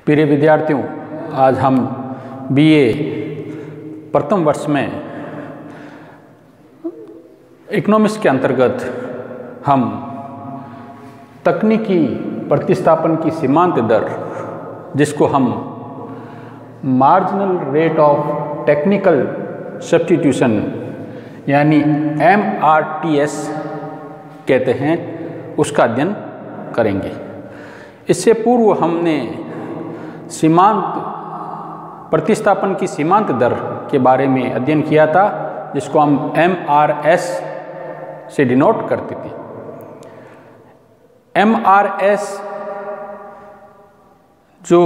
प्रिय विद्यार्थियों, आज हम बीए प्रथम वर्ष में इकोनॉमिक्स के अंतर्गत हम तकनीकी प्रतिस्थापन की सीमांत दर, जिसको हम marginal rate of technical substitution यानी MRTS कहते हैं, उसका अध्ययन करेंगे। इससे पूर्व हमने सीमांत प्रतिस्थापन की सीमांत दर के बारे में अध्ययन किया था, जिसको हम MRS से डिनोट करते थे। MRS जो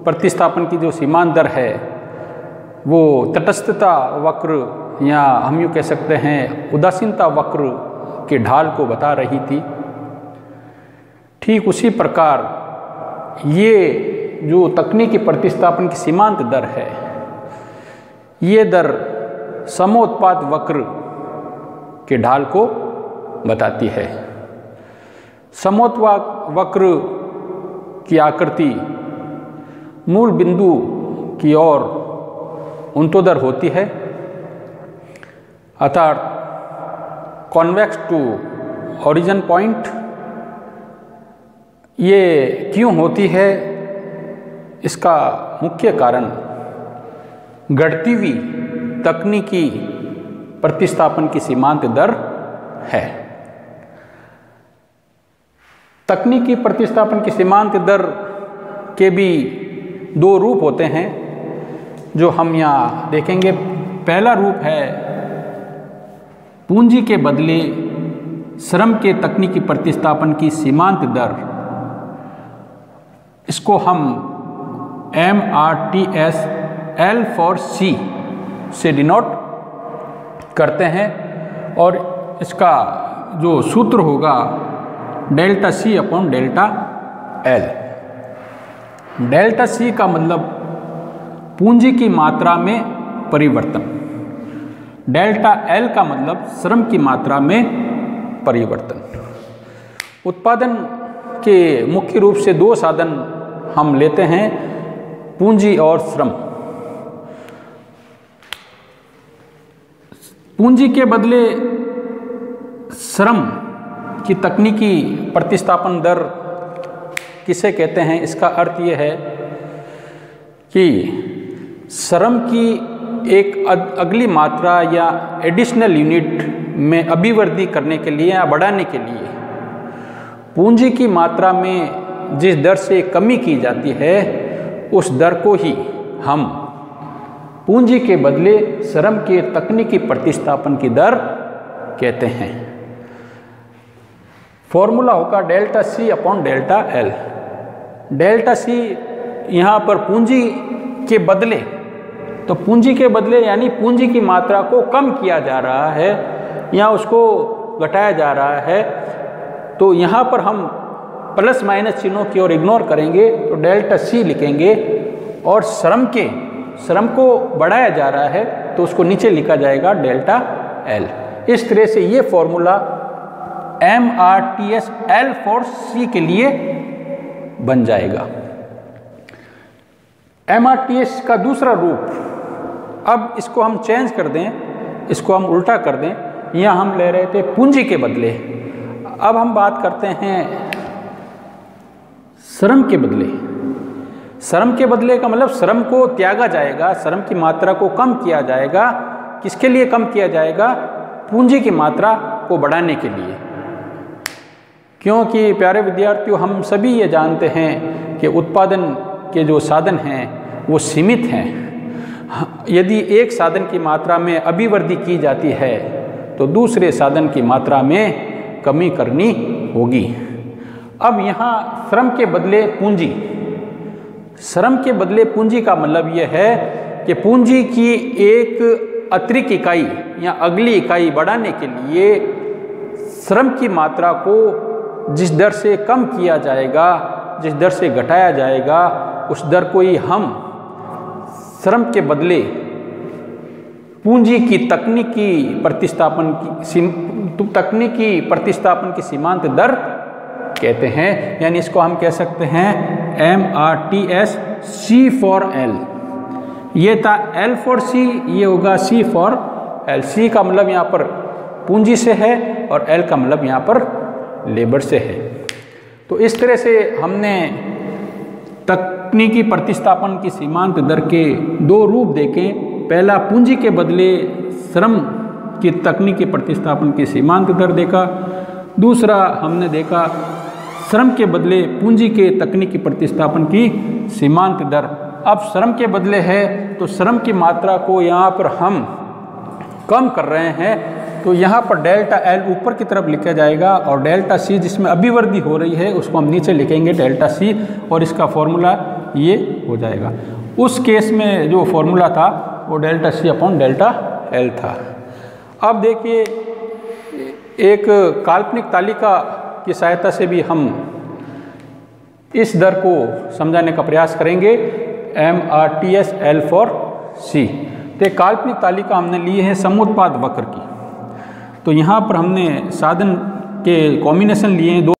प्रतिस्थापन की जो सीमांत दर है, वो तटस्थता वक्र या हम यूँ कह सकते हैं उदासीनता वक्र के ढाल को बता रही थी। ठीक उसी प्रकार ये जो तकनीकी प्रतिस्थापन की सीमांत दर है, ये दर समोत्पाद वक्र के ढाल को बताती है। समोत्पाद वक्र की आकृति मूल बिंदु की ओर उन्तोदर होती है, अर्थात कॉन्वेक्स टू ओरिजिन पॉइंट। ये क्यों होती है, इसका मुख्य कारण घटती हुई तकनीकी प्रतिस्थापन की सीमांत दर है। तकनीकी प्रतिस्थापन की सीमांत दर के भी दो रूप होते हैं, जो हम यहाँ देखेंगे। पहला रूप है पूंजी के बदले श्रम के तकनीकी प्रतिस्थापन की सीमांत दर। इसको हम MRTS L4C से डिनोट करते हैं, और इसका जो सूत्र होगा delta C upon delta L। Delta C का मतलब पूंजी की मात्रा में परिवर्तन, डेल्टा L का मतलब श्रम की मात्रा में परिवर्तन। उत्पादन के मुख्य रूप से दो साधन हम लेते हैं, पूंजी और श्रम। पूंजी के बदले श्रम की तकनीकी प्रतिस्थापन दर किसे कहते हैं, इसका अर्थ ये है कि श्रम की एक अगली मात्रा या एडिशनल यूनिट में अभिवृद्धि करने के लिए या बढ़ाने के लिए पूंजी की मात्रा में जिस दर से कमी की जाती है, उस दर को ही हम पूंजी के बदले श्रम के तकनीकी प्रतिस्थापन की दर कहते हैं। फॉर्मूला होगा delta C upon delta L। Delta C यहाँ पर पूंजी के बदले, तो पूंजी के बदले यानी पूंजी की मात्रा को कम किया जा रहा है या उसको घटाया जा रहा है, तो यहाँ पर हम प्लस माइनस चिन्हों की ओर इग्नोर करेंगे, तो डेल्टा C लिखेंगे। और श्रम को बढ़ाया जा रहा है, तो उसको नीचे लिखा जाएगा डेल्टा L। इस तरह से ये फॉर्मूला MRTS L4C के लिए बन जाएगा। MRTS का दूसरा रूप, अब इसको हम चेंज कर दें, इसको हम उल्टा कर दें। यहाँ हम ले रहे थे पूंजी के बदले, अब हम बात करते हैं श्रम के बदले। श्रम के बदले का मतलब श्रम को त्यागा जाएगा, श्रम की मात्रा को कम किया जाएगा। किसके लिए कम किया जाएगा? पूंजी की मात्रा को बढ़ाने के लिए। क्योंकि प्यारे विद्यार्थियों, हम सभी ये जानते हैं कि उत्पादन के जो साधन हैं वो सीमित हैं। यदि एक साधन की मात्रा में अभिवृद्धि की जाती है, तो दूसरे साधन की मात्रा में कमी करनी होगी। अब यहाँ श्रम के बदले पूंजी, श्रम के बदले पूंजी का मतलब यह है कि पूंजी की एक अतिरिक्त इकाई या अगली इकाई बढ़ाने के लिए श्रम की मात्रा को जिस दर से कम किया जाएगा, जिस दर से घटाया जाएगा, उस दर को ही हम श्रम के बदले पूंजी की तकनीकी प्रतिस्थापन की सीमांत दर कहते हैं। यानी इसको हम कह सकते हैं MRTS C फॉर L। ये था L फॉर C, ये होगा C फॉर L। C का मतलब यहाँ पर पूंजी से है और L का मतलब यहाँ पर लेबर से है। तो इस तरह से हमने तकनीकी प्रतिस्थापन की सीमांत दर के दो रूप देखे। पहला पूंजी के बदले श्रम की तकनीकी प्रतिस्थापन की सीमांत दर देखा। दूसरा हमने देखा श्रम के बदले पूंजी के तकनीकी प्रतिस्थापन की सीमांत दर। अब श्रम के बदले है तो श्रम की मात्रा को यहाँ पर हम कम कर रहे हैं, तो यहाँ पर डेल्टा एल ऊपर की तरफ लिखा जाएगा और डेल्टा सी जिसमें अभिवृद्धि हो रही है उसको हम नीचे लिखेंगे डेल्टा सी, और इसका फॉर्मूला ये हो जाएगा। उस केस में जो फॉर्मूला था वो delta C upon delta L था। अब देखिए एक काल्पनिक तालिका की सहायता से भी हम इस दर को समझाने का प्रयास करेंगे। MRTS L for C। तो एक काल्पनिक तालिका हमने ली है समुत्पाद वक्र की। तो यहाँ पर हमने साधन के कॉम्बिनेशन लिए हैं, दो